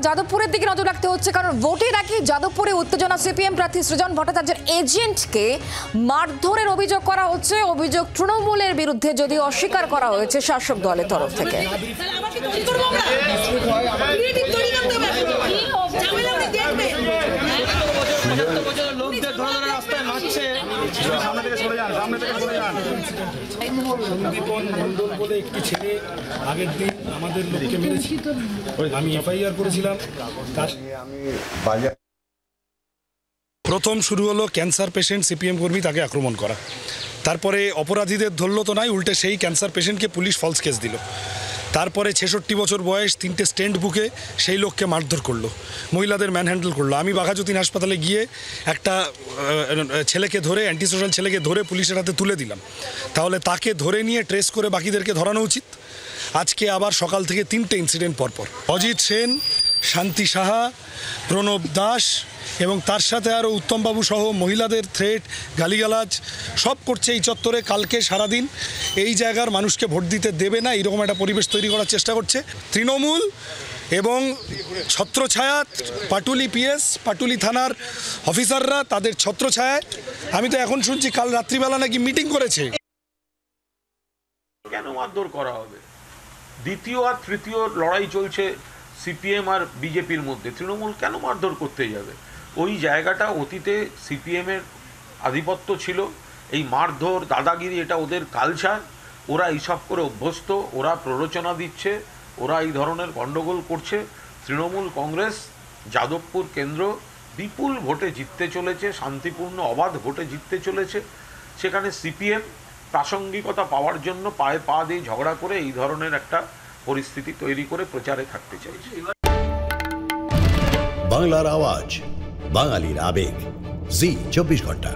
যাদবপুরের দিকে নজর রাখতে হচ্ছে, কারণ ভোটের আগে যাদবপুরে উত্তেজনা। সিপিএম প্রার্থী সৃজন ভট্টাচার্যের এজেন্টকে মারধরের অভিযোগ করা হচ্ছে। অভিযোগ তৃণমূলের বিরুদ্ধে, যদিও অস্বীকার করা হয়েছে শাসক দলের তরফ থেকে। একটি ছেলে আগের দিন আমাদের লোককে মেরেছে, আমি এফআইআর করেছিলাম। প্রথম শুরু হলো ক্যান্সার পেশেন্ট সিপিএম কর্মী, তাকে আক্রমণ করা। তারপরে অপরাধীদের ধরল তো নাই, উল্টে সেই ক্যান্সার পেশেন্টকে পুলিশ ফলস কেস দিল। তারপরে 66 বছর বয়স, 3টে স্টেন্ট বুকে সেই লোককে মারধর করলো, মহিলাদের ম্যানহ্যান্ডেল করলো। আমি বাঘাযতীন হাসপাতালে গিয়ে একটা ছেলেকে ধরে, অ্যান্টি সোশ্যাল ছেলেকে ধরে পুলিশের হাতে তুলে দিলাম। তাহলে তাকে ধরে নিয়ে ট্রেস করে বাকিদেরকে ধরানো উচিত। আজকে আবার সকাল থেকে 3টে ইনসিডেন্ট পরপর। অজিত সেন, শান্তি সাহা, প্রণব দাস এবং তার সাথে আরও উত্তমবাবু সহ মহিলাদের থ্রেট, গালিগালাজ সব করছে এই চত্বরে। কালকে সারাদিন এই জায়গার মানুষকে ভোট দিতে দেবে না, এইরকম একটা পরিবেশ তৈরি করার চেষ্টা করছে তৃণমূল এবং ছত্রছায়া পাটুলি পিএস, পাটুলি থানার অফিসাররা তাদের ছত্রছায়ায়। আমি তো এখন শুনছি কাল রাত্রিবেলা নাকি মিটিং করেছে। কেন মারধর করা হবে? দ্বিতীয় আর তৃতীয় লড়াই চলছে সিপিএম আর বিজেপির মধ্যে। তৃণমূল কেন মারধর করতে যাবে? ওই জায়গাটা অতীতে সিপিএমের আধিপত্য ছিল। এই মারধর, দাদাগিরি, এটা ওদের কালচার। ওরা এইসব করে অভ্যস্ত, ওরা প্ররোচনা দিচ্ছে, ওরা এই ধরনের গণ্ডগোল করছে। তৃণমূল কংগ্রেস যাদবপুর কেন্দ্র বিপুল ভোটে জিততে চলেছে, শান্তিপূর্ণ অবাধ ভোটে জিততে চলেছে। সেখানে সিপিএম প্রাসঙ্গিকতা পাওয়ার জন্য পায়ে পা দিয়ে ঝগড়া করে এই ধরনের একটা পরিস্থিতি তৈরি করে প্রচারে থাকতে চাইছে। বাংলার আওয়াজ, বাঙালির আবেগ, জি 24 ঘন্টা।